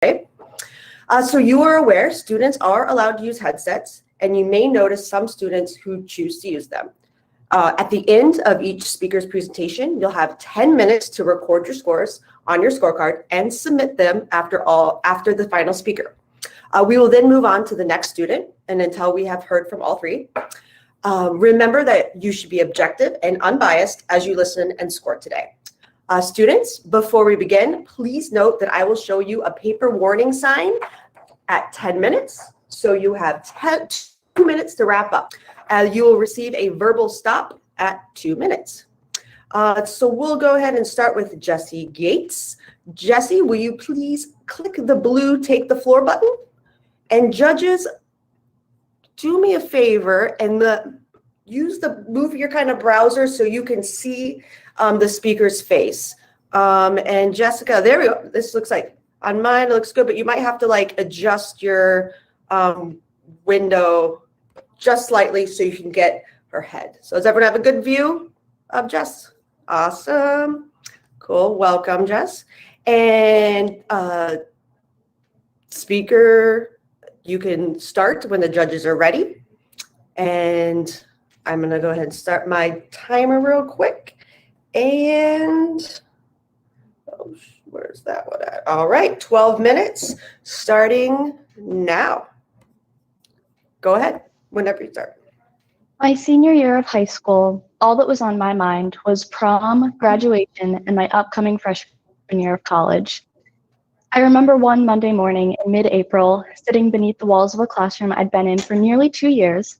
Okay. So you are aware students are allowed to use headsets, and you may notice some students who choose to use them. At the end of each speaker's presentation, you'll have 10 minutes to record your scores on your scorecard and submit them after the final speaker. We will then move on to the next student, and until we have heard from all three. Remember that you should be objective and unbiased as you listen and score today. Students, before we begin, please note that I will show you a paper warning sign at 10 minutes. So you have 2 minutes to wrap up. You will receive a verbal stop at 2 minutes. So we'll go ahead and start with Jesse Gates. Jesse, will you please click the blue take the floor button? And judges, do me a favor and move your kind of browser so you can see the speaker's face. And Jessica, there we go. This looks like, on mine it looks good, but you might have to like adjust your window just slightly so you can get her head. So does everyone have a good view of Jess? Awesome. Cool. Welcome, Jess. And speaker, you can start when the judges are ready. And I'm going to go ahead and start my timer real quick. And where's that one at? All right, 12 minutes starting now. Go ahead, whenever you start. My senior year of high school, all that was on my mind was prom, graduation, and my upcoming freshman year of college. I remember one Monday morning in mid-April, sitting beneath the walls of a classroom I'd been in for nearly 2 years,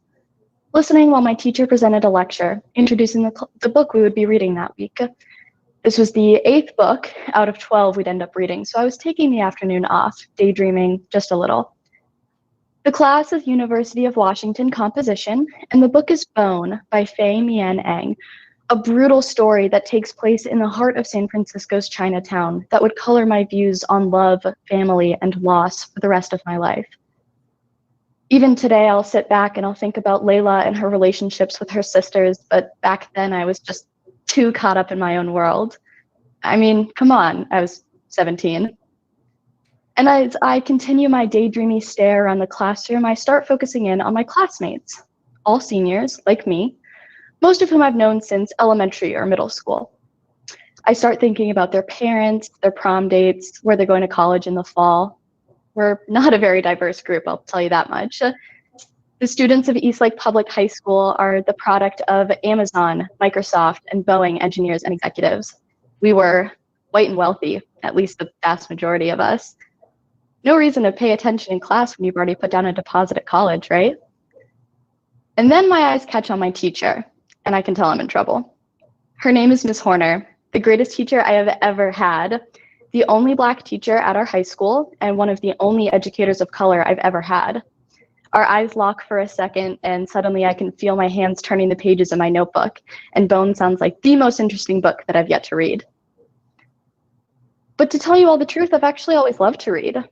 listening while my teacher presented a lecture, introducing the book we would be reading that week. This was the 8th book out of 12 we'd end up reading, so I was taking the afternoon off, daydreaming just a little. The class is University of Washington composition, and the book is Bone by Fei Mian Eng, a brutal story that takes place in the heart of San Francisco's Chinatown that would color my views on love, family, and loss for the rest of my life. Even today, I'll sit back and I'll think about Layla and her relationships with her sisters, but back then I was just too caught up in my own world. I mean, come on, I was 17. And as I continue my daydreamy stare around the classroom, I start focusing in on my classmates, all seniors, like me, most of whom I've known since elementary or middle school. I start thinking about their parents, their prom dates, where they're going to college in the fall. We're not a very diverse group, I'll tell you that much. The students of Eastlake Public High School are the product of Amazon, Microsoft, and Boeing engineers and executives. We were white and wealthy, at least the vast majority of us. No reason to pay attention in class when you've already put down a deposit at college, right? And then my eyes catch on my teacher, and I can tell I'm in trouble. Her name is Miss Horner, the greatest teacher I have ever had, the only Black teacher at our high school, and one of the only educators of color I've ever had. Our eyes lock for a second, and suddenly I can feel my hands turning the pages of my notebook, and Bone sounds like the most interesting book that I've yet to read. But to tell you all the truth, I've actually always loved to read.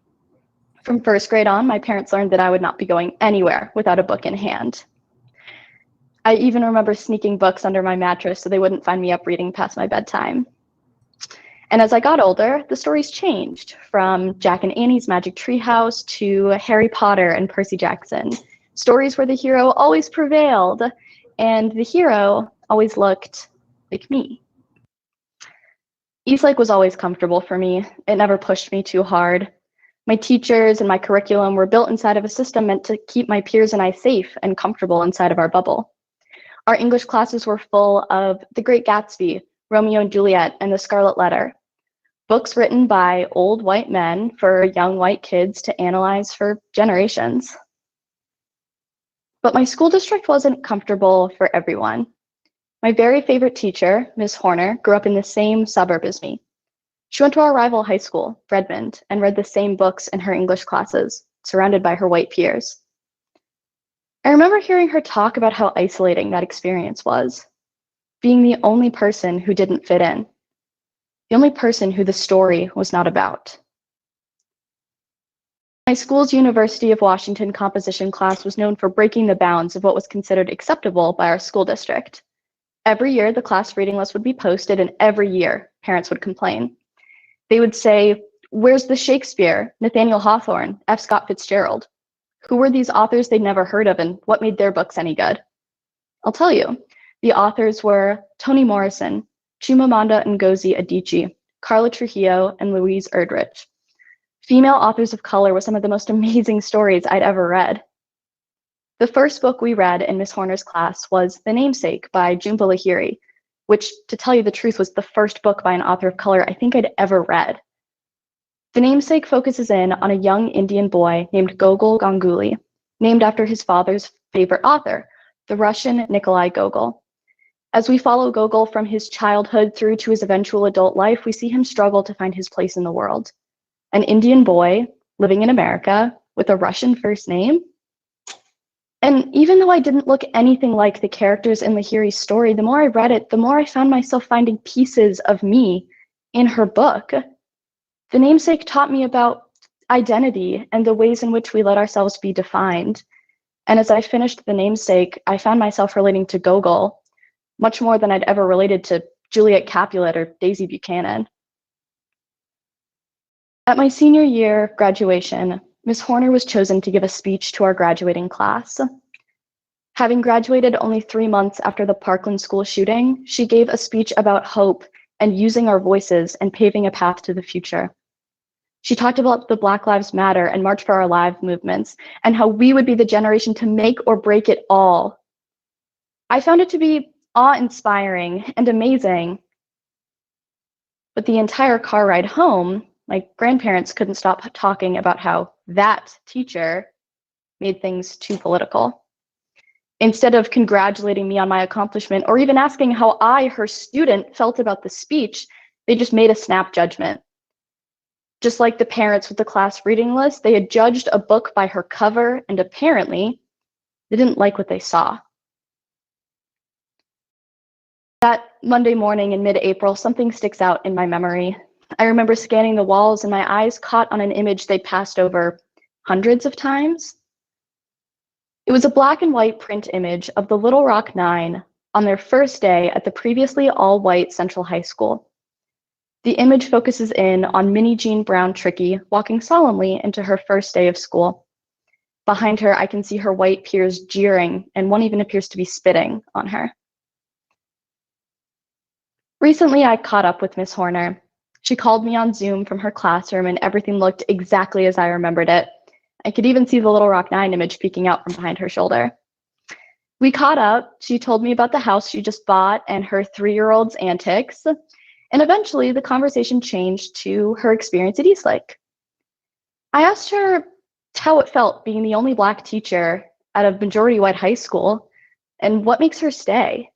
From first grade on, my parents learned that I would not be going anywhere without a book in hand. I even remember sneaking books under my mattress so they wouldn't find me up reading past my bedtime. And as I got older, the stories changed, from Jack and Annie's Magic Treehouse to Harry Potter and Percy Jackson. Stories where the hero always prevailed, and the hero always looked like me. Eastlake was always comfortable for me. It never pushed me too hard. My teachers and my curriculum were built inside of a system meant to keep my peers and I safe and comfortable inside of our bubble. Our English classes were full of The Great Gatsby, Romeo and Juliet, and The Scarlet Letter. Books written by old white men for young white kids to analyze for generations. But my school district wasn't comfortable for everyone. My very favorite teacher, Miss Horner, grew up in the same suburb as me. She went to our rival high school, Redmond, and read the same books in her English classes, surrounded by her white peers. I remember hearing her talk about how isolating that experience was, being the only person who didn't fit in, the only person who the story was not about. My school's University of Washington composition class was known for breaking the bounds of what was considered acceptable by our school district. Every year, the class reading list would be posted, and every year, parents would complain. They would say, Where's the Shakespeare, Nathaniel Hawthorne, F. Scott Fitzgerald? Who were these authors they'd never heard of, and what made their books any good? I'll tell you. The authors were Toni Morrison, Chimamanda Ngozi Adichie, Carla Trujillo, and Louise Erdrich. Female authors of color with some of the most amazing stories I'd ever read. The first book we read in Miss Horner's class was The Namesake by Jhumpa Lahiri, which, to tell you the truth, was the first book by an author of color I think I'd ever read. The Namesake focuses in on a young Indian boy named Gogol Ganguly, named after his father's favorite author, the Russian Nikolai Gogol. As we follow Gogol from his childhood through to his eventual adult life, we see him struggle to find his place in the world. An Indian boy living in America with a Russian first name. And even though I didn't look anything like the characters in Lahiri's story, the more I read it, the more I found myself finding pieces of me in her book. The Namesake taught me about identity and the ways in which we let ourselves be defined. And as I finished The Namesake, I found myself relating to Gogol much more than I'd ever related to Juliet Capulet or Daisy Buchanan. At my senior year graduation, Ms. Horner was chosen to give a speech to our graduating class. Having graduated only 3 months after the Parkland school shooting, she gave a speech about hope and using our voices and paving a path to the future. She talked about the Black Lives Matter and March for Our Lives movements and how we would be the generation to make or break it all. I found it to be awe-inspiring and amazing, but the entire car ride home, my grandparents couldn't stop talking about how that teacher made things too political. Instead of congratulating me on my accomplishment or even asking how I, her student, felt about the speech, they just made a snap judgment. Just like the parents with the class reading list, they had judged a book by her cover, and apparently they didn't like what they saw. That Monday morning in mid-April, something sticks out in my memory. I remember scanning the walls and my eyes caught on an image they passed over hundreds of times. It was a black and white print image of the Little Rock Nine on their first day at the previously all-white Central High School. The image focuses in on Minnie Jean Brown Trickey walking solemnly into her first day of school. Behind her, I can see her white peers jeering, and one even appears to be spitting on her. Recently, I caught up with Miss Horner. She called me on Zoom from her classroom, and everything looked exactly as I remembered it. I could even see the Little Rock Nine image peeking out from behind her shoulder. We caught up. She told me about the house she just bought and her 3-year-old's antics. And eventually, the conversation changed to her experience at Eastlake. I asked her how it felt being the only Black teacher at a majority white high school and what makes her stay.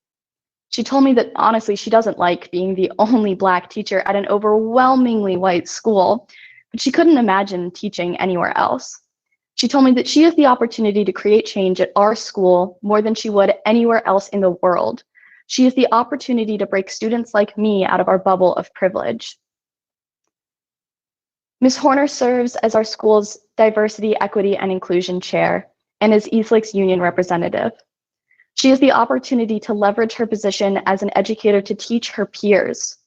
She told me that honestly, she doesn't like being the only Black teacher at an overwhelmingly white school, but she couldn't imagine teaching anywhere else. She told me that she has the opportunity to create change at our school more than she would anywhere else in the world. She has the opportunity to break students like me out of our bubble of privilege. Ms. Horner serves as our school's Diversity, Equity, and Inclusion Chair and is Eastlake's union representative. She has the opportunity to leverage her position as an educator to teach her peers.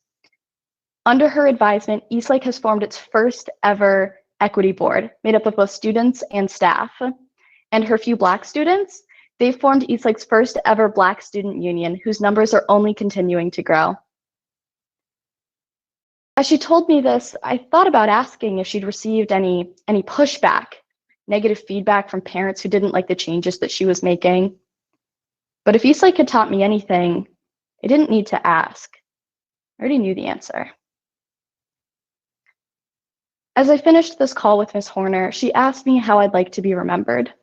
Under her advisement, Eastlake has formed its first ever equity board made up of both students and staff. And her few Black students, they've formed Eastlake's first ever Black student union, whose numbers are only continuing to grow. As she told me this, I thought about asking if she'd received any pushback, negative feedback from parents who didn't like the changes that she was making. But if Eastlake had taught me anything, I didn't need to ask. I already knew the answer. As I finished this call with Ms. Horner, she asked me how I'd like to be remembered.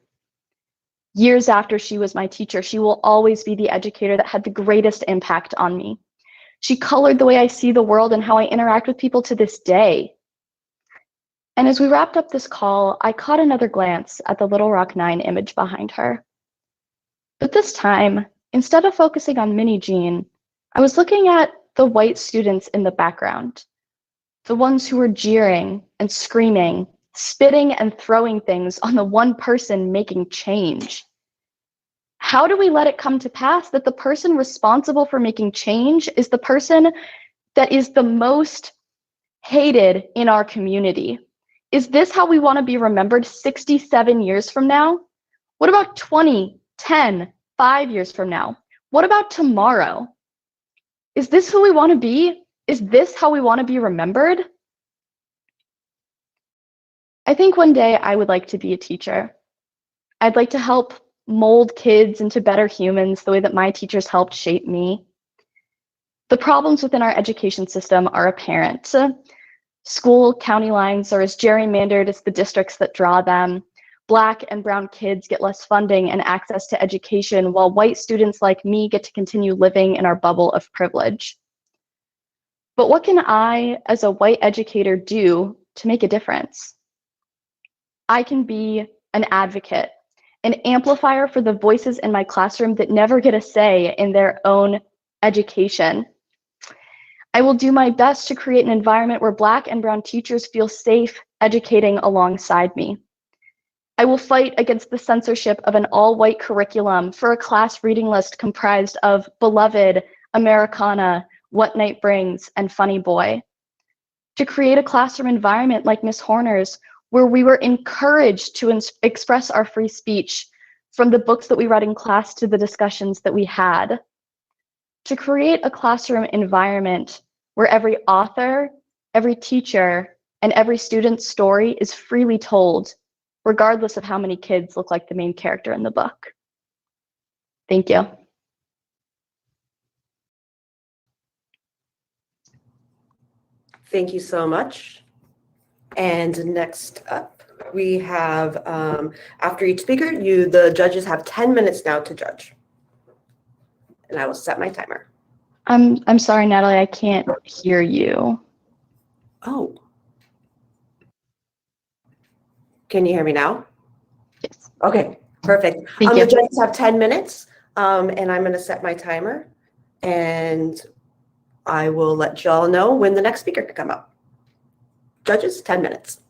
Years after she was my teacher, she will always be the educator that had the greatest impact on me. She colored the way I see the world and how I interact with people to this day. And as we wrapped up this call, I caught another glance at the Little Rock Nine image behind her. But this time, instead of focusing on Minnie Jean, I was looking at the white students in the background, the ones who were jeering and screaming, spitting and throwing things on the one person making change. How do we let it come to pass that the person responsible for making change is the person that is the most hated in our community. Is this how we want to be remembered 67 years from now? What about 20, 10, 5 years from now? What about tomorrow? Is this who we want to be? Is this how we want to be remembered? I think one day I would like to be a teacher. I'd like to help mold kids into better humans the way that my teachers helped shape me. The problems within our education system are apparent. School county lines are as gerrymandered as the districts that draw them. Black and brown kids get less funding and access to education, while white students like me get to continue living in our bubble of privilege. But what can I, as a white educator, do to make a difference? I can be an advocate, an amplifier for the voices in my classroom that never get a say in their own education. I will do my best to create an environment where Black and brown teachers feel safe educating alongside me. I will fight against the censorship of an all-white curriculum for a class reading list comprised of Beloved, Americana, What Night Brings, and Funny Boy. To create a classroom environment like Miss Horner's, where we were encouraged to express our free speech, from the books that we read in class to the discussions that we had. To create a classroom environment where every author, every teacher, and every student's story is freely told, regardless of how many kids look like the main character in the book. Thank you. Thank you so much. And next up, we have, after each speaker, the judges have 10 minutes now to judge. And I will set my timer. I'm sorry, Natalie, I can't hear you. Oh. Can you hear me now? Yes. Okay, perfect. Thank you. The judges have 10 minutes, and I'm going to set my timer, and I will let y'all know when the next speaker can come up. Judges, 10 minutes.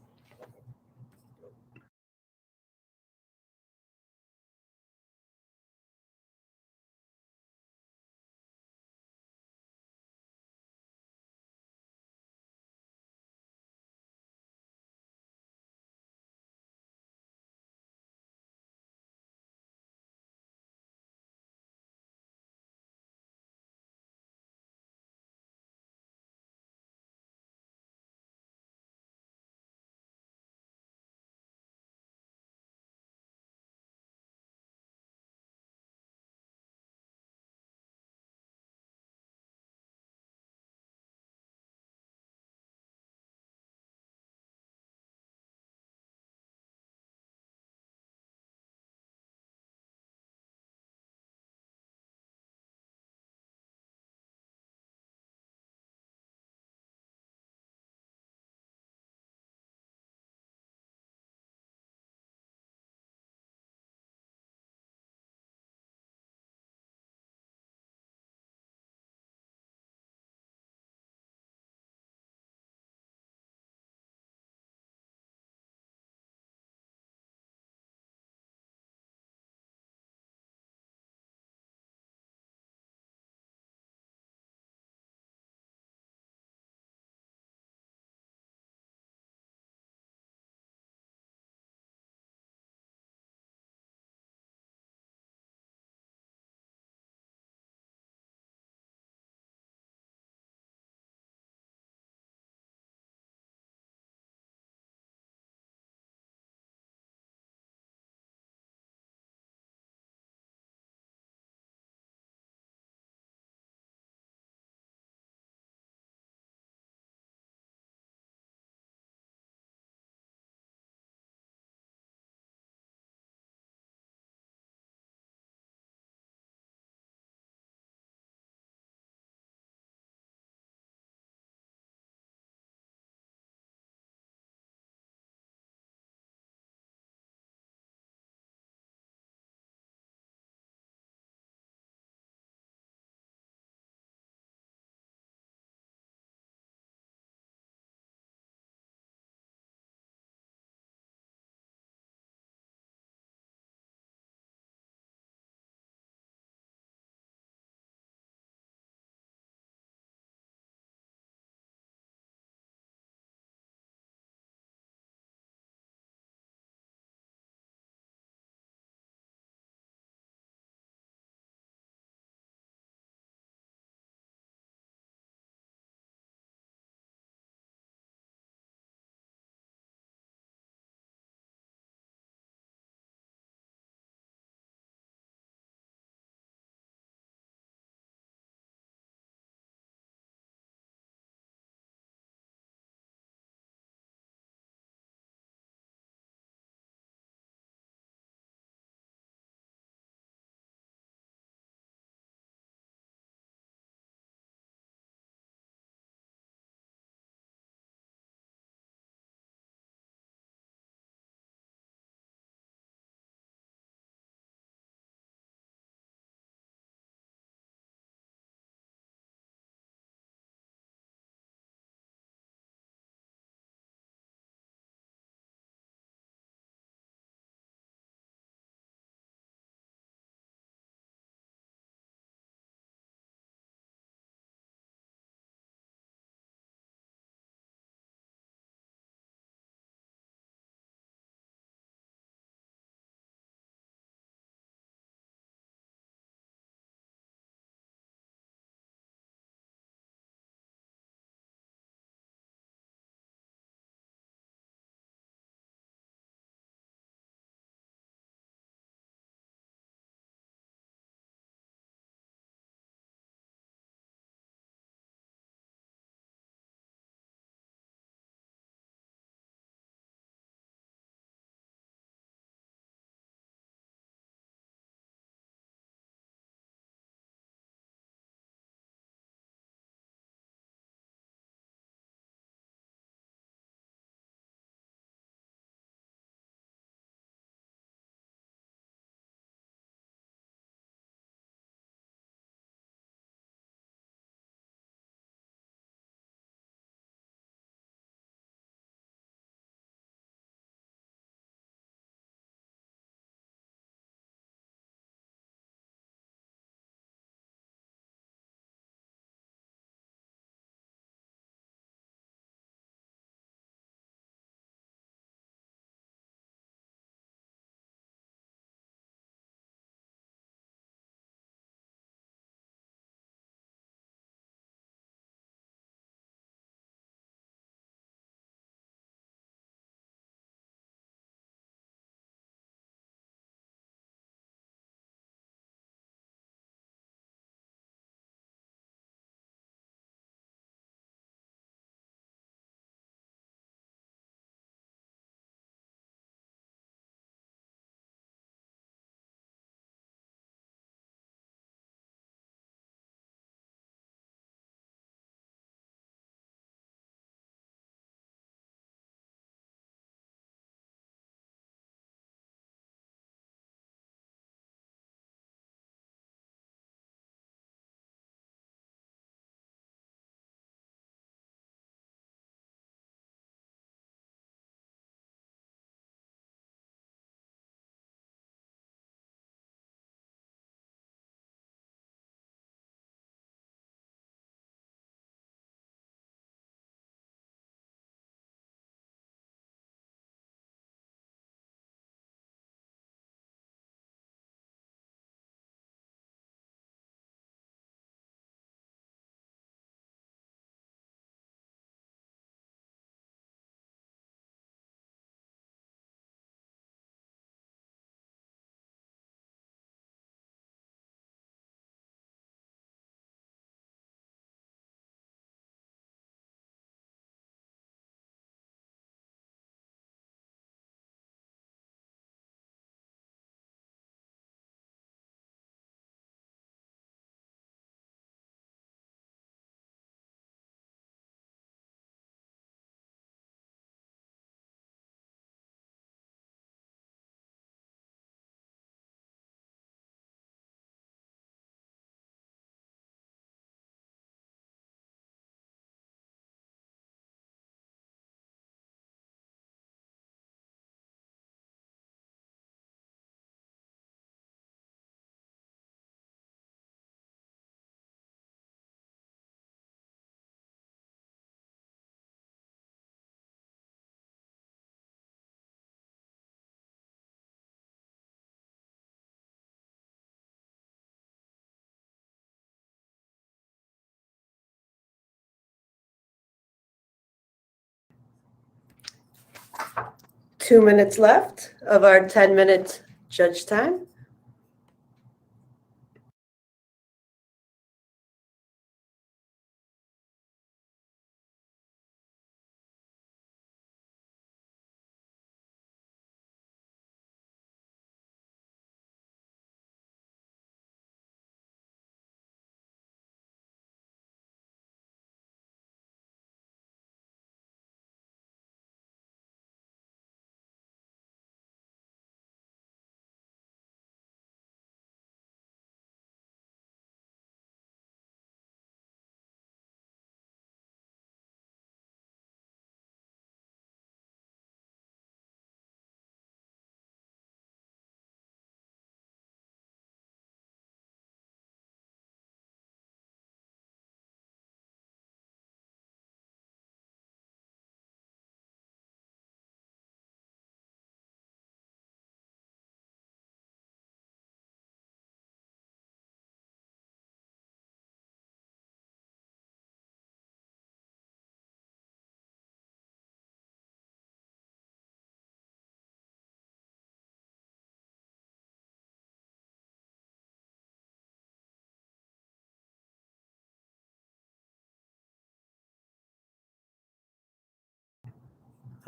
2 minutes left of our 10-minute judge time.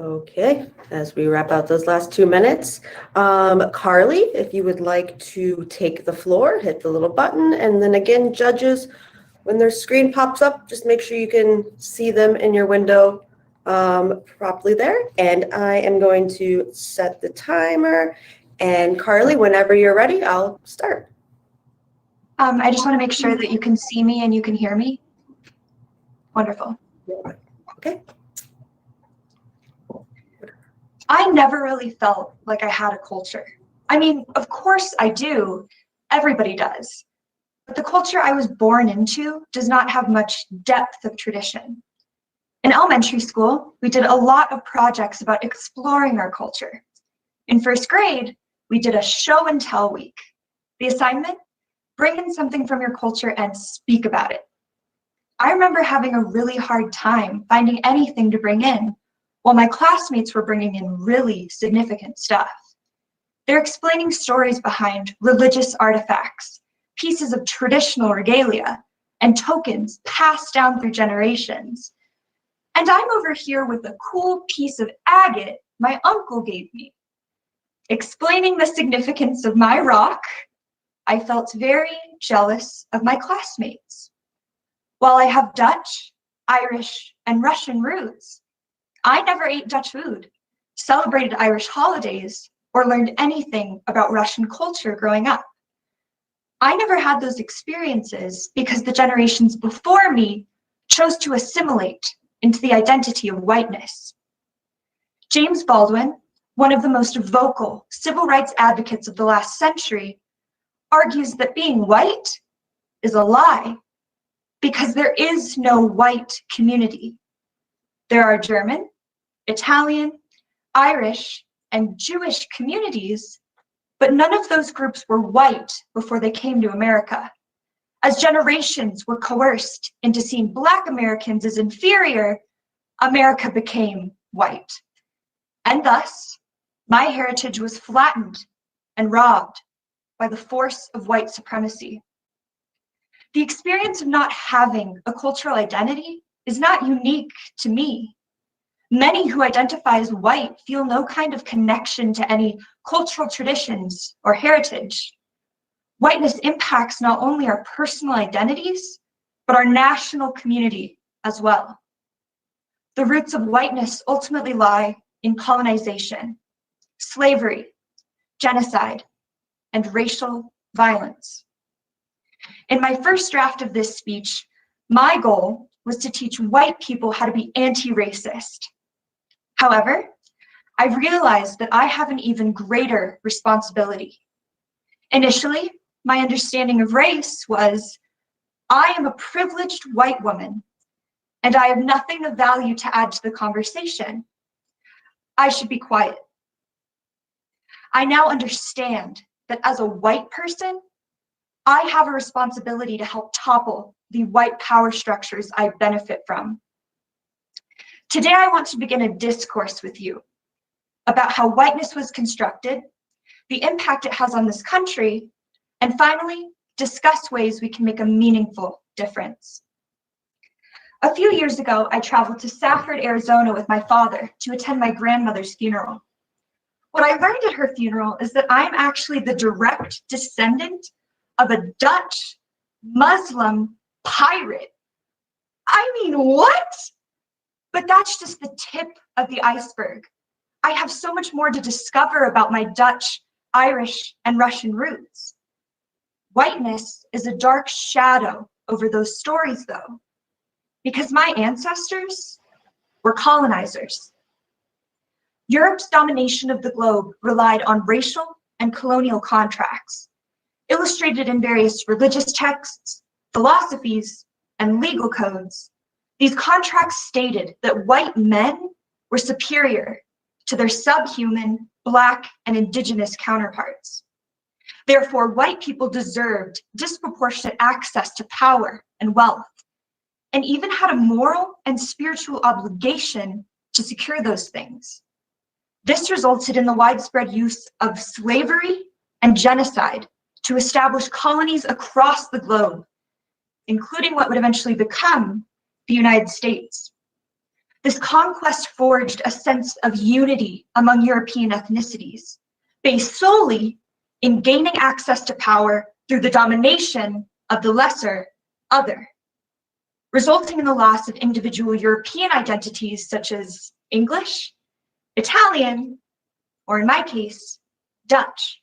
Okay, as we wrap out those last 2 minutes, Carly, if you would like to take the floor, hit the little button, and then again, judges, when their screen pops up, just make sure you can see them in your window properly there. And I am going to set the timer. And Carly, whenever you're ready, I'll start. I just want to make sure that you can see me and you can hear me. Wonderful. Okay. I never really felt like I had a culture. I mean, of course I do. Everybody does. But the culture I was born into does not have much depth of tradition. In elementary school, we did a lot of projects about exploring our culture. In first grade, we did a show and tell week. The assignment? Bring in something from your culture and speak about it. I remember having a really hard time finding anything to bring in, while my classmates were bringing in really significant stuff. They're explaining stories behind religious artifacts, pieces of traditional regalia, and tokens passed down through generations. And I'm over here with a cool piece of agate my uncle gave me. Explaining the significance of my rock, I felt very jealous of my classmates. While I have Dutch, Irish, and Russian roots, I never ate Dutch food, celebrated Irish holidays, or learned anything about Russian culture growing up. I never had those experiences because the generations before me chose to assimilate into the identity of whiteness. James Baldwin, one of the most vocal civil rights advocates of the last century, argues that being white is a lie because there is no white community. There are German, Italian, Irish, and Jewish communities, but none of those groups were white before they came to America. As generations were coerced into seeing Black Americans as inferior, America became white. And thus, my heritage was flattened and robbed by the force of white supremacy. The experience of not having a cultural identity is not unique to me. Many who identify as white feel no kind of connection to any cultural traditions or heritage. Whiteness impacts not only our personal identities, but our national community as well. The roots of whiteness ultimately lie in colonization, slavery, genocide, and racial violence. In my first draft of this speech, my goal was to teach white people how to be anti-racist. However, I've realized that I have an even greater responsibility. Initially, my understanding of race was, I am a privileged white woman, and I have nothing of value to add to the conversation. I should be quiet. I now understand that as a white person, I have a responsibility to help topple the white power structures I benefit from. Today, I want to begin a discourse with you, about how whiteness was constructed, the impact it has on this country, and finally, discuss ways we can make a meaningful difference. A few years ago, I traveled to Safford, Arizona with my father to attend my grandmother's funeral. What I learned at her funeral is that I'm actually the direct descendant of a Dutch Muslim pirate. I mean, what? But that's just the tip of the iceberg. I have so much more to discover about my Dutch, Irish, and Russian roots. Whiteness is a dark shadow over those stories, though, because my ancestors were colonizers. Europe's domination of the globe relied on racial and colonial contracts, illustrated in various religious texts, philosophies, and legal codes. These contracts stated that white men were superior to their subhuman Black and Indigenous counterparts. Therefore, white people deserved disproportionate access to power and wealth, and even had a moral and spiritual obligation to secure those things. This resulted in the widespread use of slavery and genocide to establish colonies across the globe, including what would eventually become the United States. This conquest forged a sense of unity among European ethnicities, based solely in gaining access to power through the domination of the lesser other, resulting in the loss of individual European identities such as English, Italian, or in my case, Dutch.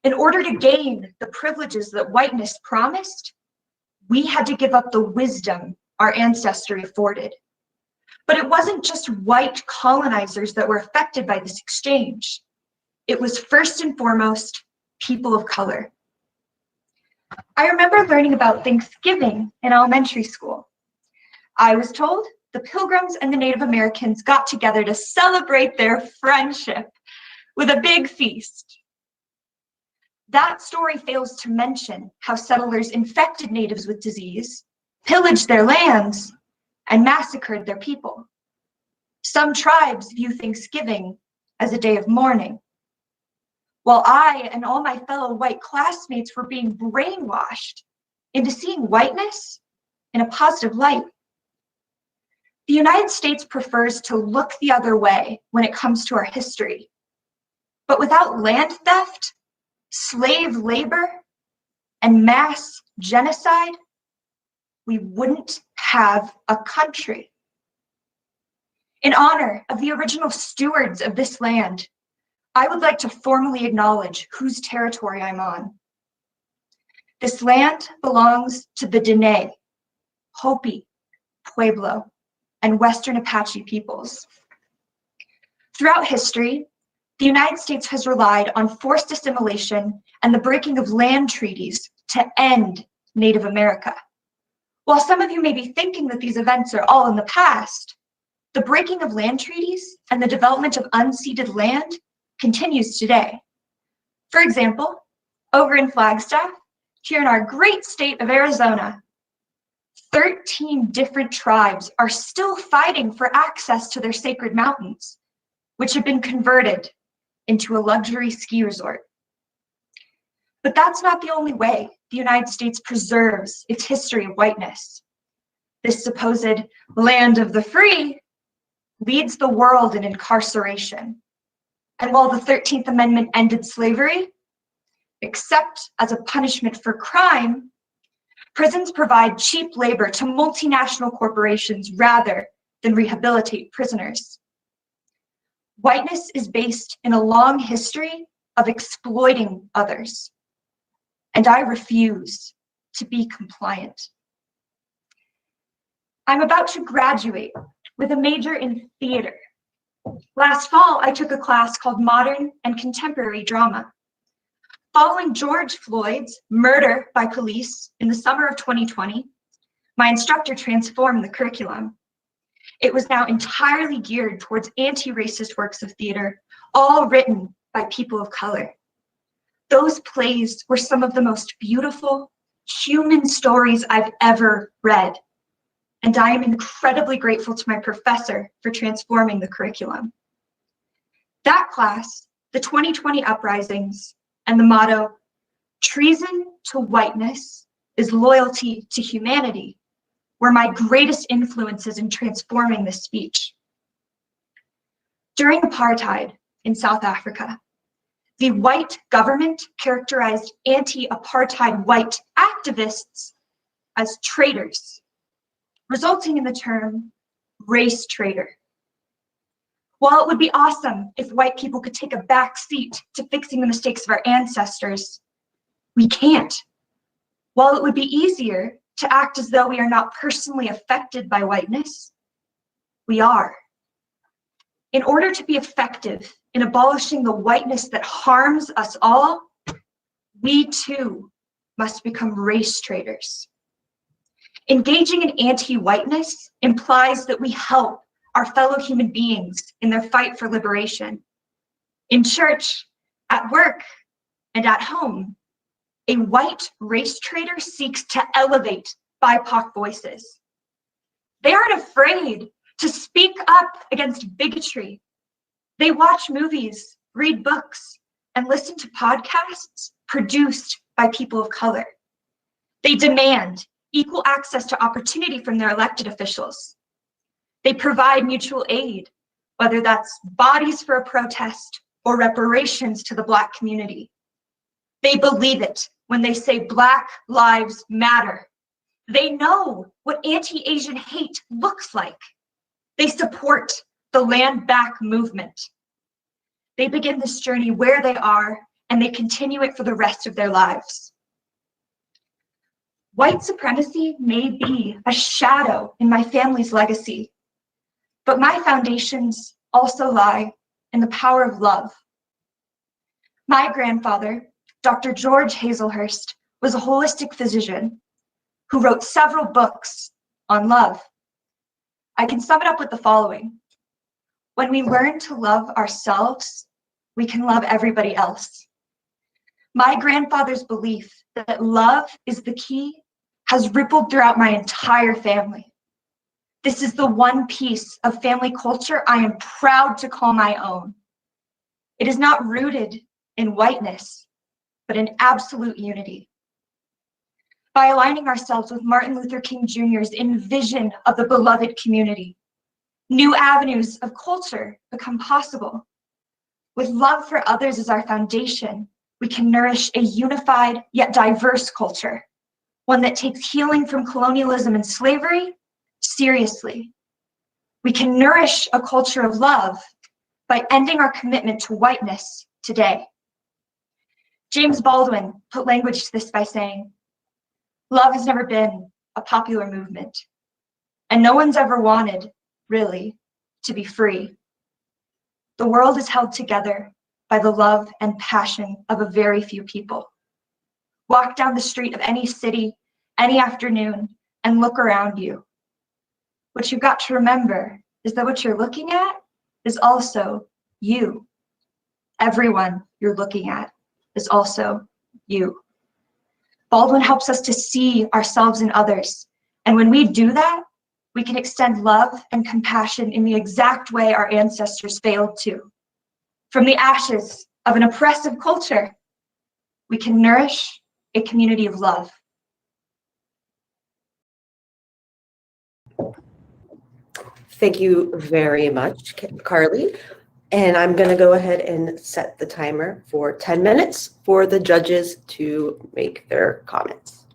In order to gain the privileges that whiteness promised, we had to give up the wisdom our ancestry afforded. But it wasn't just white colonizers that were affected by this exchange. It was first and foremost people of color. I remember learning about Thanksgiving in elementary school. I was told the Pilgrims and the Native Americans got together to celebrate their friendship with a big feast. That story fails to mention how settlers infected natives with disease, pillaged their lands, and massacred their people. Some tribes view Thanksgiving as a day of mourning, while I and all my fellow white classmates were being brainwashed into seeing whiteness in a positive light. The United States prefers to look the other way when it comes to our history. But without land theft, slave labor, and mass genocide, we wouldn't have a country. In honor of the original stewards of this land, I would like to formally acknowledge whose territory I'm on. This land belongs to the Dene, Hopi, Pueblo, and Western Apache peoples. Throughout history, the United States has relied on forced assimilation and the breaking of land treaties to end Native America. While some of you may be thinking that these events are all in the past, the breaking of land treaties and the development of unceded land continues today. For example, over in Flagstaff, here in our great state of Arizona, 13 different tribes are still fighting for access to their sacred mountains, which have been converted into a luxury ski resort. But that's not the only way the United States preserves its history of whiteness. This supposed land of the free leads the world in incarceration. And while the 13th Amendment ended slavery, except as a punishment for crime, prisons provide cheap labor to multinational corporations rather than rehabilitate prisoners. Whiteness is based in a long history of exploiting others, and I refuse to be compliant. I'm about to graduate with a major in theater. Last fall, I took a class called Modern and Contemporary Drama. Following George Floyd's murder by police in the summer of 2020, my instructor transformed the curriculum. It was now entirely geared towards anti-racist works of theater, all written by people of color. Those plays were some of the most beautiful human stories I've ever read, and I am incredibly grateful to my professor for transforming the curriculum. That class, the 2020 uprisings, and the motto, "Treason to whiteness is loyalty to humanity," were my greatest influences in transforming this speech. During apartheid in South Africa, the white government characterized anti-apartheid white activists as traitors, resulting in the term race traitor. While it would be awesome if white people could take a back seat to fixing the mistakes of our ancestors, we can't. While it would be easier to act as though we are not personally affected by whiteness, we are. In order to be effective in abolishing the whiteness that harms us all, we too must become race traitors. Engaging in anti-whiteness implies that we help our fellow human beings in their fight for liberation. In church, at work, and at home, a white race traitor seeks to elevate BIPOC voices. They aren't afraid to speak up against bigotry. They watch movies, read books, and listen to podcasts produced by people of color. They demand equal access to opportunity from their elected officials. They provide mutual aid, whether that's bodies for a protest or reparations to the Black community. They believe it when they say Black lives matter. They know what anti-Asian hate looks like. They support the Land Back movement. They begin this journey where they are, and they continue it for the rest of their lives. White supremacy may be a shadow in my family's legacy, but my foundations also lie in the power of love. My grandfather, Dr. George Hazelhurst, was a holistic physician who wrote several books on love. I can sum it up with the following. When we learn to love ourselves, we can love everybody else. My grandfather's belief that love is the key has rippled throughout my entire family. This is the one piece of family culture I am proud to call my own. It is not rooted in whiteness, but in absolute unity. By aligning ourselves with Martin Luther King Jr.'s vision of the beloved community, new avenues of culture become possible. With love for others as our foundation, we can nourish a unified yet diverse culture, one that takes healing from colonialism and slavery seriously. We can nourish a culture of love by ending our commitment to whiteness today. James Baldwin put language to this by saying, "Love has never been a popular movement, and no one's ever wanted, really, to be free. The world is held together by the love and passion of a very few people. Walk down the street of any city, any afternoon, and look around you. What you've got to remember is that what you're looking at is also you. Everyone you're looking at is also you." Baldwin helps us to see ourselves in others. And when we do that, we can extend love and compassion in the exact way our ancestors failed to. From the ashes of an oppressive culture, we can nourish a community of love. Thank you very much, Carly. And I'm going to go ahead and set the timer for 10 minutes for the judges to make their comments.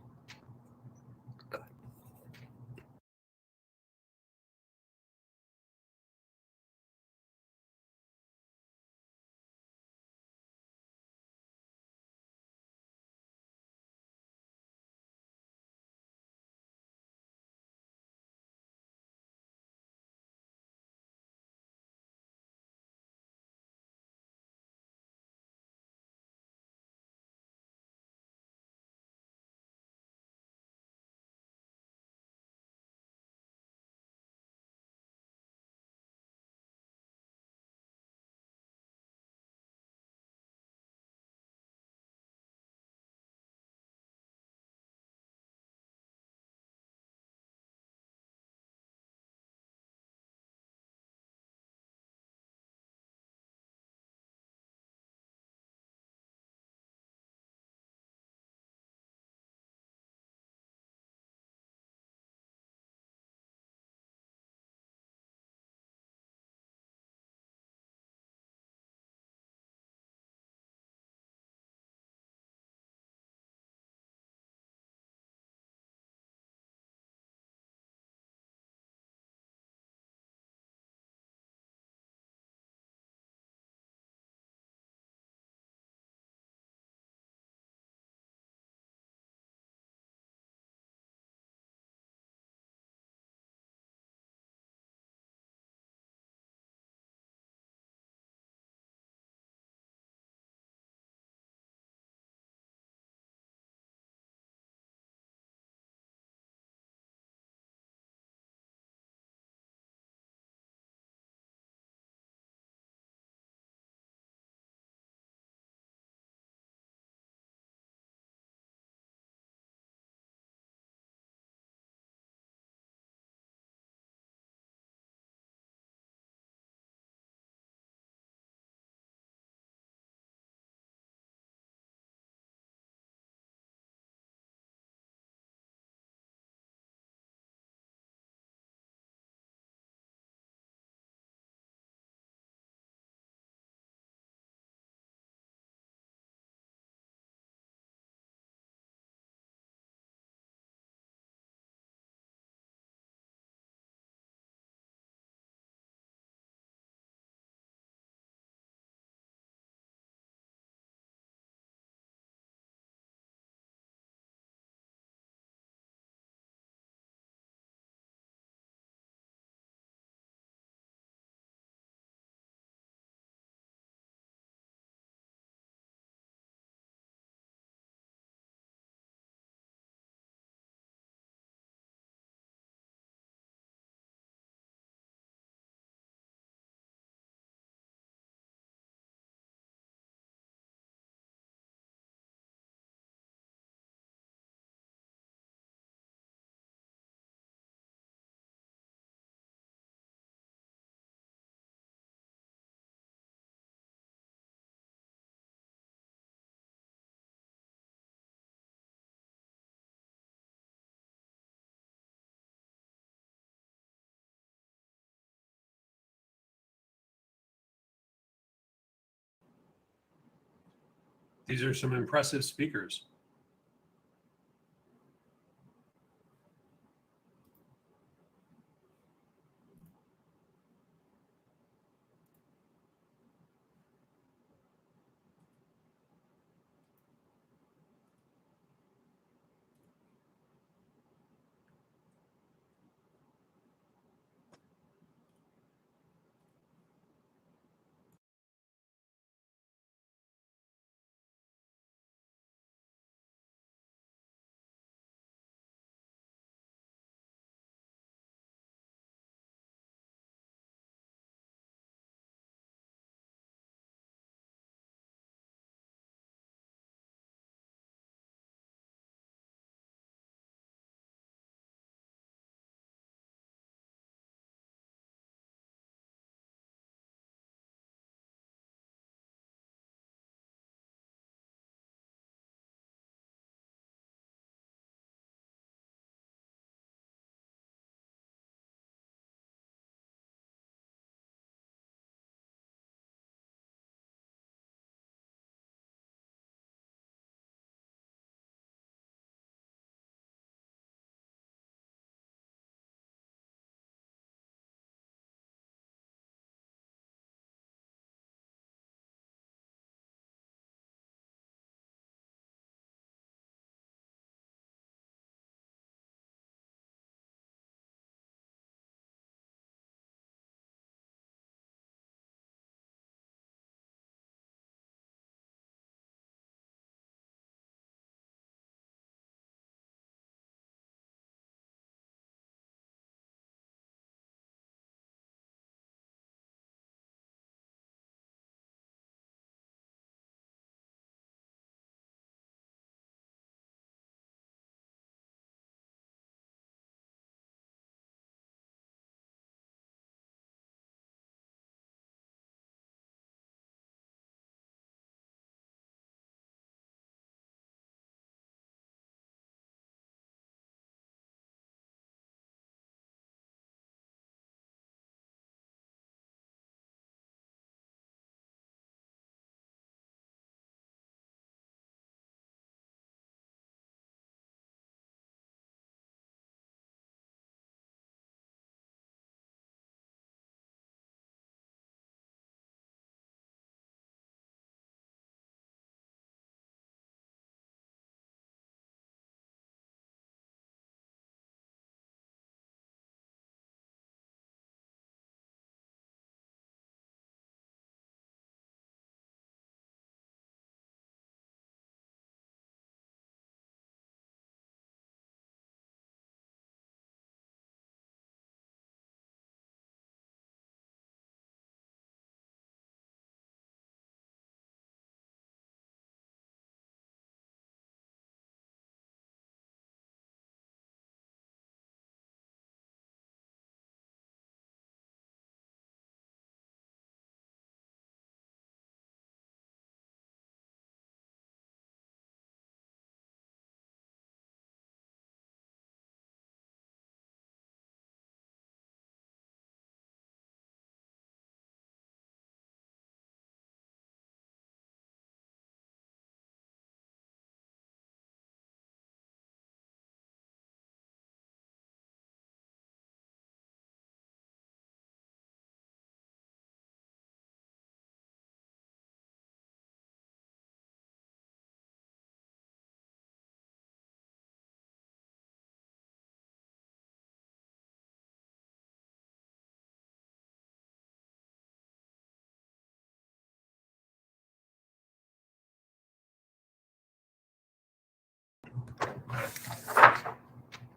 These are some impressive speakers.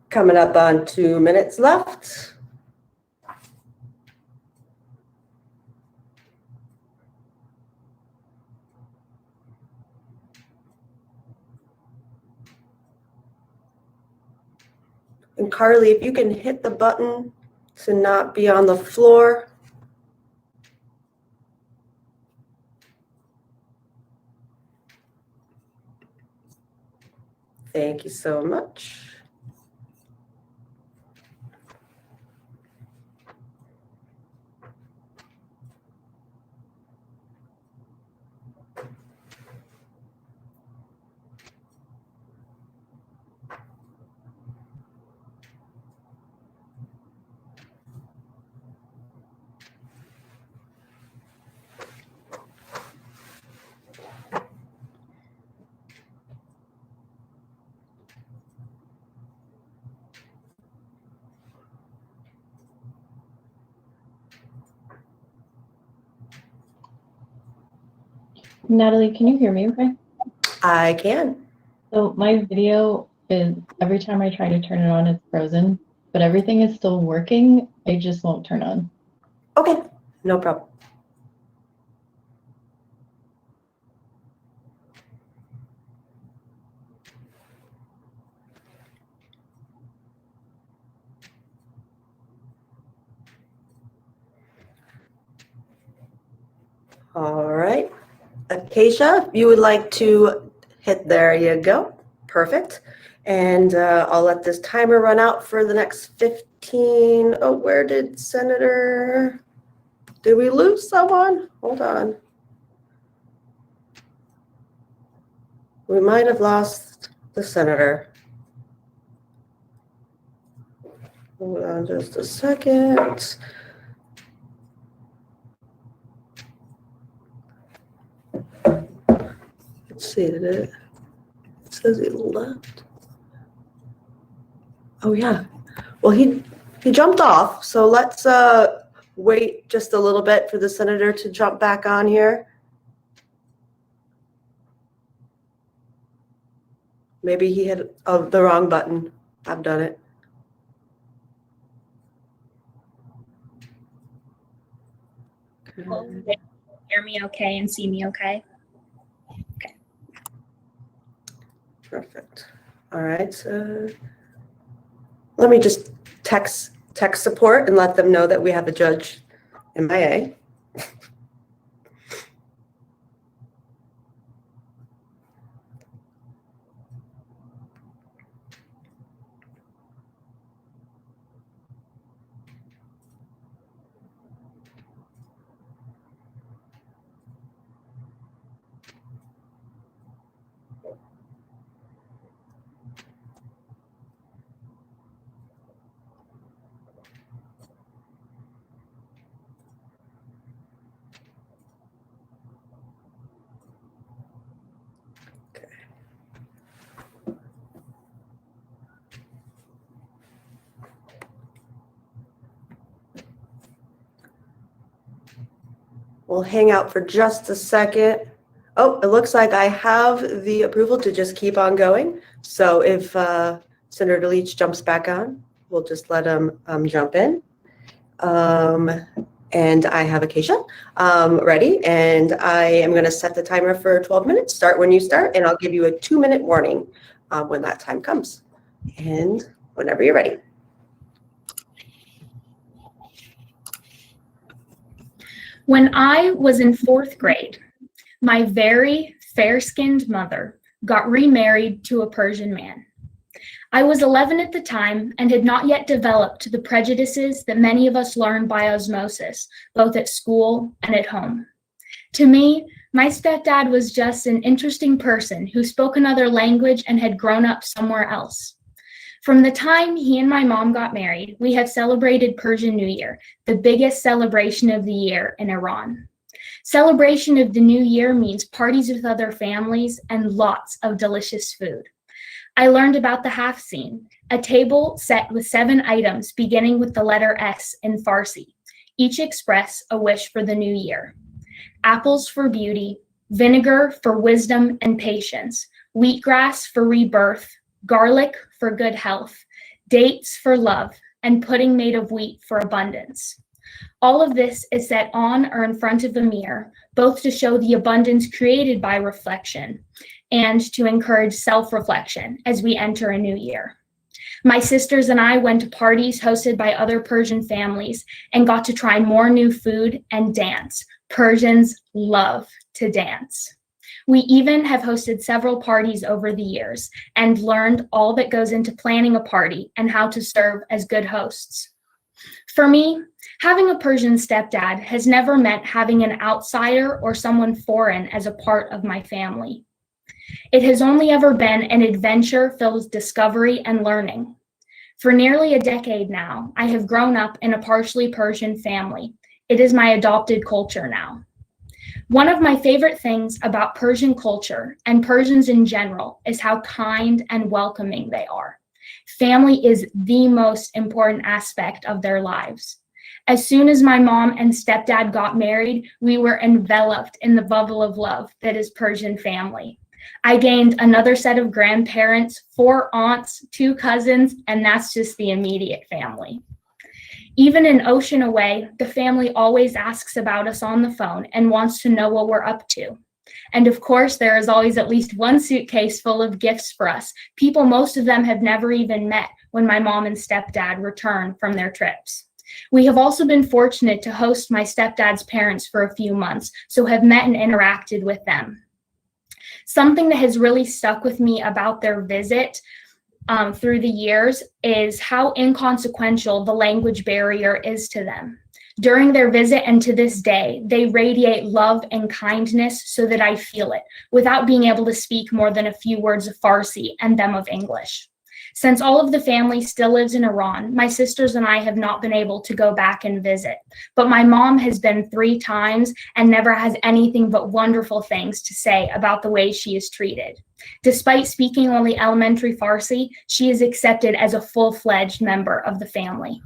Coming up on 2 minutes left. And Carly, if you can hit the button to not be on the floor. Thank you so much. Natalie, can you hear me okay? I can. So my video is, every time I try to turn it on, it's frozen, but everything is still working. It just won't turn on. Okay, no problem. All right. Acacia, if you would like to hit, there you go. Perfect. And I'll let this timer run out for the next 15. Oh, where did Senator, did we lose someone? Hold on. We might have lost the senator. Hold on just a second. Let's see, it says he left. Oh yeah. Well, he jumped off, so let's wait just a little bit for the senator to jump back on here. Maybe he hit the wrong button. I've done it. Okay. Hear me okay and see me okay? Perfect. All right, so let me just text support and let them know that we have a judge MIA. We'll hang out for just a second. Oh, it looks like I have the approval to just keep on going. So if Senator Leach jumps back on, we'll just let him jump in. And I have Acacia ready, and I am going to set the timer for 12 minutes. Start when you start, and I'll give you a 2-minute warning when that time comes. And whenever you're ready. When I was in 4th grade, my very fair-skinned mother got remarried to a Persian man. I was 11 at the time and had not yet developed the prejudices that many of us learn by osmosis, both at school and at home. To me, my stepdad was just an interesting person who spoke another language and had grown up somewhere else. From the time he and my mom got married, we have celebrated Persian New Year, the biggest celebration of the year in Iran. Celebration of the New Year means parties with other families and lots of delicious food. I learned about the half scene, a table set with 7 items beginning with the letter S in Farsi. Each express a wish for the new year. Apples for beauty, vinegar for wisdom and patience, wheatgrass for rebirth, garlic for good health, dates for love, and pudding made of wheat for abundance. All of this is set on or in front of a mirror, both to show the abundance created by reflection and to encourage self-reflection as we enter a new year. My sisters and I went to parties hosted by other Persian families and got to try more new food and dance. Persians love to dance. We even have hosted several parties over the years and learned all that goes into planning a party and how to serve as good hosts. For me, having a Persian stepdad has never meant having an outsider or someone foreign as a part of my family. It has only ever been an adventure filled with discovery and learning. For nearly a decade now, I have grown up in a partially Persian family. It is my adopted culture now. One of my favorite things about Persian culture and Persians in general is how kind and welcoming they are. Family is the most important aspect of their lives. As soon as my mom and stepdad got married, we were enveloped in the bubble of love that is Persian family. I gained another set of grandparents, 4 aunts, 2 cousins, and that's just the immediate family. Even an ocean away, the family always asks about us on the phone and wants to know what we're up to. And of course, there is always at least one suitcase full of gifts for us, people most of them have never even met when my mom and stepdad return from their trips. We have also been fortunate to host my stepdad's parents for a few months, so have met and interacted with them. Something that has really stuck with me about their visit through the years is how inconsequential the language barrier is to them. During their visit and to this day, they radiate love and kindness so that I feel it, without being able to speak more than a few words of Farsi and them of English. Since all of the family still lives in Iran, my sisters and I have not been able to go back and visit. But my mom has been 3 times and never has anything but wonderful things to say about the way she is treated. Despite speaking only elementary Farsi, she is accepted as a full-fledged member of the family.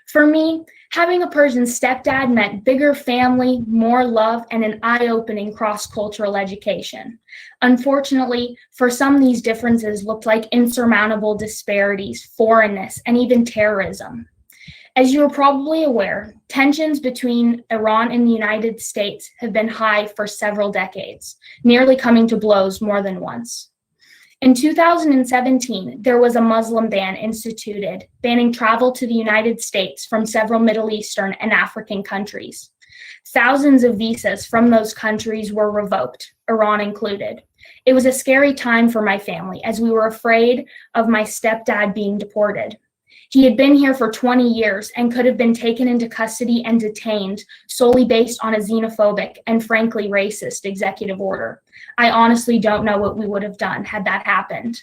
For me, having a Persian stepdad meant bigger family, more love, and an eye-opening cross-cultural education. Unfortunately, for some, these differences looked like insurmountable disparities, foreignness, and even terrorism. As you are probably aware, tensions between Iran and the United States have been high for several decades, nearly coming to blows more than once. In 2017, there was a Muslim ban instituted, banning travel to the United States from several Middle Eastern and African countries. Thousands of visas from those countries were revoked, Iran included. It was a scary time for my family, as we were afraid of my stepdad being deported. He had been here for 20 years and could have been taken into custody and detained solely based on a xenophobic and frankly racist executive order. I honestly don't know what we would have done had that happened.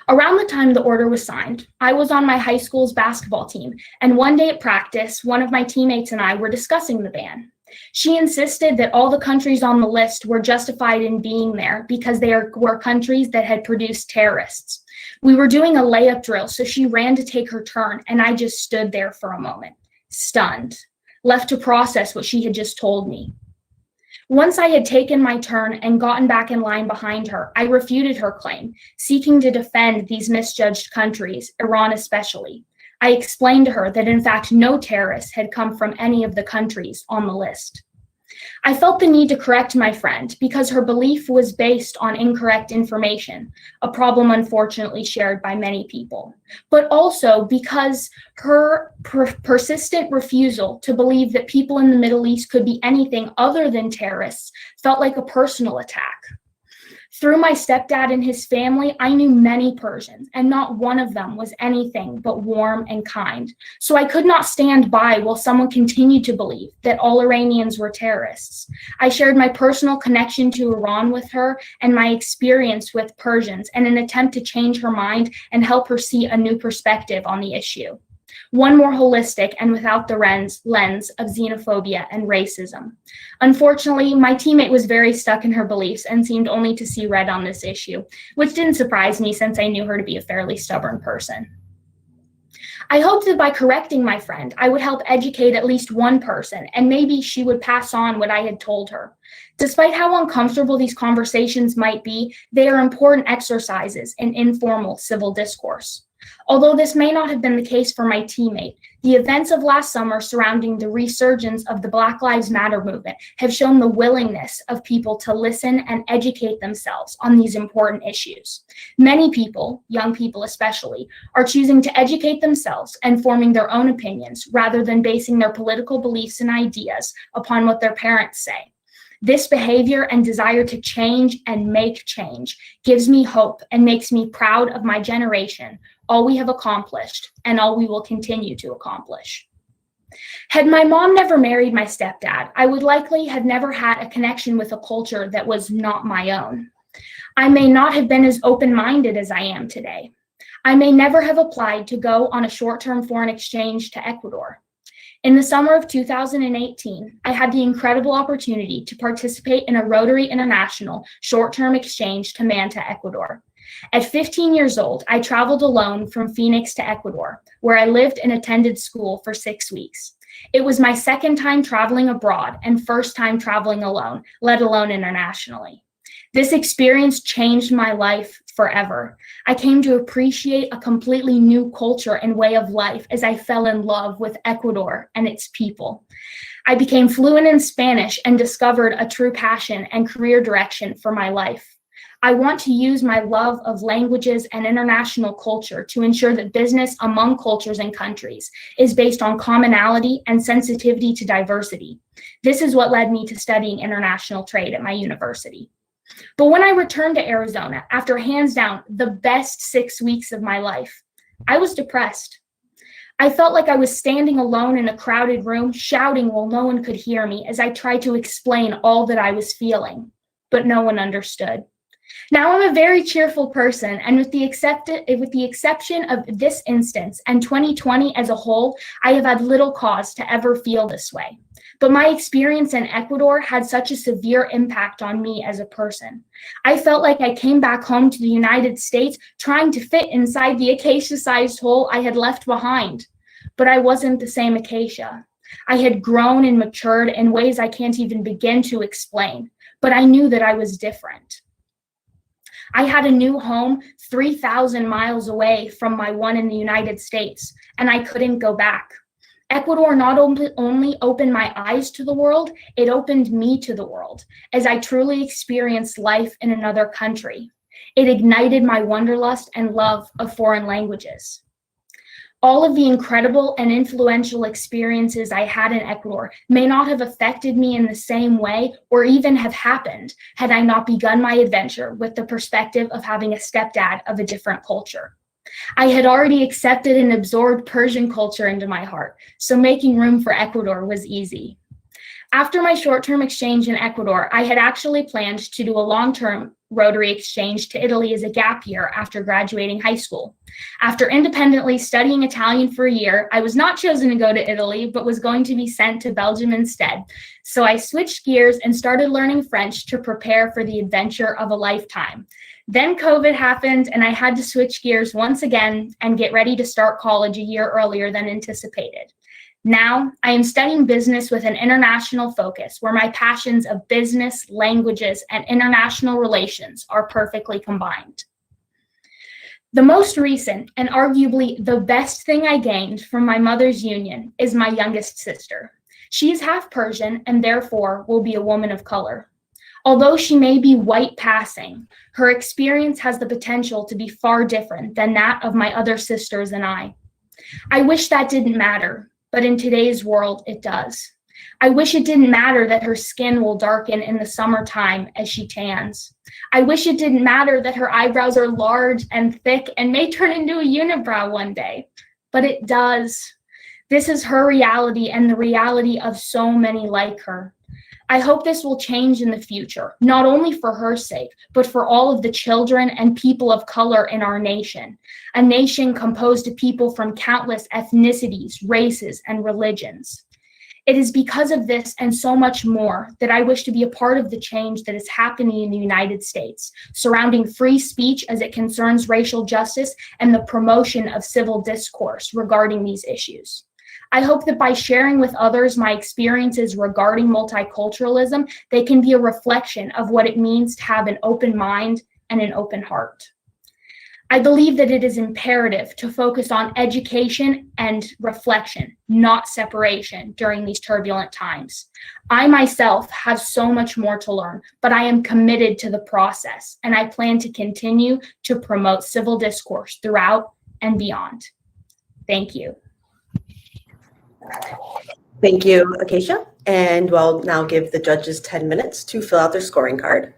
Around the time the order was signed, I was on my high school's basketball team, and one day at practice, one of my teammates and I were discussing the ban. She insisted that all the countries on the list were justified in being there because they were countries that had produced terrorists. We were doing a layup drill, so she ran to take her turn, and I just stood there for a moment, stunned, left to process what she had just told me. Once I had taken my turn and gotten back in line behind her, I refuted her claim, seeking to defend these misjudged countries, Iran especially. I explained to her that in fact no terrorists had come from any of the countries on the list. I felt the need to correct my friend because her belief was based on incorrect information, a problem unfortunately shared by many people, but also because her persistent refusal to believe that people in the Middle East could be anything other than terrorists felt like a personal attack. Through my stepdad and his family, I knew many Persians, and not one of them was anything but warm and kind. So I could not stand by while someone continued to believe that all Iranians were terrorists. I shared my personal connection to Iran with her and my experience with Persians in an attempt to change her mind and help her see a new perspective on the issue. One more holistic and without the lens of xenophobia and racism. Unfortunately, my teammate was very stuck in her beliefs and seemed only to see red on this issue, which didn't surprise me since I knew her to be a fairly stubborn person. I hoped that by correcting my friend, I would help educate at least one person, and maybe she would pass on what I had told her. Despite how uncomfortable these conversations might be, they are important exercises in informal civil discourse. Although this may not have been the case for my teammate, the events of last summer surrounding the resurgence of the Black Lives Matter movement have shown the willingness of people to listen and educate themselves on these important issues. Many people, young people especially, are choosing to educate themselves and forming their own opinions rather than basing their political beliefs and ideas upon what their parents say. This behavior and desire to change and make change gives me hope and makes me proud of my generation, all we have accomplished, and all we will continue to accomplish. Had my mom never married my stepdad, I would likely have never had a connection with a culture that was not my own. I may not have been as open-minded as I am today. I may never have applied to go on a short-term foreign exchange to Ecuador. In the summer of 2018, I had the incredible opportunity to participate in a Rotary International short-term exchange to Manta, Ecuador. At 15 years old, I traveled alone from Phoenix to Ecuador, where I lived and attended school for 6 weeks. It was my second time traveling abroad and first time traveling alone, let alone internationally. This experience changed my life forever. I came to appreciate a completely new culture and way of life as I fell in love with Ecuador and its people. I became fluent in Spanish and discovered a true passion and career direction for my life. I want to use my love of languages and international culture to ensure that business among cultures and countries is based on commonality and sensitivity to diversity. This is what led me to studying international trade at my university. But when I returned to Arizona, after hands down the best 6 weeks of my life, I was depressed. I felt like I was standing alone in a crowded room, shouting while no one could hear me as I tried to explain all that I was feeling, but no one understood. Now I'm a very cheerful person, and with the exception of this instance and 2020 as a whole, I have had little cause to ever feel this way. But my experience in Ecuador had such a severe impact on me as a person. I felt like I came back home to the United States trying to fit inside the acacia-sized hole I had left behind. But I wasn't the same acacia. I had grown and matured in ways I can't even begin to explain, but I knew that I was different. I had a new home 3,000 miles away from my one in the United States, and I couldn't go back. Ecuador not only opened my eyes to the world, it opened me to the world as I truly experienced life in another country. It ignited my wanderlust and love of foreign languages. All of the incredible and influential experiences I had in Ecuador may not have affected me in the same way or even have happened had I not begun my adventure with the perspective of having a stepdad of a different culture. I had already accepted and absorbed Persian culture into my heart, so making room for Ecuador was easy. After my short-term exchange in Ecuador, I had actually planned to do a long-term Rotary exchange to Italy as a gap year after graduating high school. After independently studying Italian for a year, I was not chosen to go to Italy, but was going to be sent to Belgium instead. So I switched gears and started learning French to prepare for the adventure of a lifetime. Then COVID happened and I had to switch gears once again and get ready to start college a year earlier than anticipated. Now, I am studying business with an international focus where my passions of business, languages, and international relations are perfectly combined. The most recent and arguably the best thing I gained from my mother's union is my youngest sister. She is half Persian and therefore will be a woman of color. Although she may be white passing, her experience has the potential to be far different than that of my other sisters and I. I wish that didn't matter. But in today's world, it does. I wish it didn't matter that her skin will darken in the summertime as she tans. I wish it didn't matter that her eyebrows are large and thick and may turn into a unibrow one day. But it does. This is her reality and the reality of so many like her. I hope this will change in the future, not only for her sake, but for all of the children and people of color in our nation, a nation composed of people from countless ethnicities, races, and religions. It is because of this and so much more that I wish to be a part of the change that is happening in the United States, surrounding free speech as it concerns racial justice and the promotion of civil discourse regarding these issues. I hope that by sharing with others my experiences regarding multiculturalism, they can be a reflection of what it means to have an open mind and an open heart. I believe that it is imperative to focus on education and reflection, not separation during these turbulent times. I myself have so much more to learn, but I am committed to the process, and I plan to continue to promote civil discourse throughout and beyond. Thank you. Thank you, Acacia. And we'll now give the judges 10 minutes to fill out their scoring card.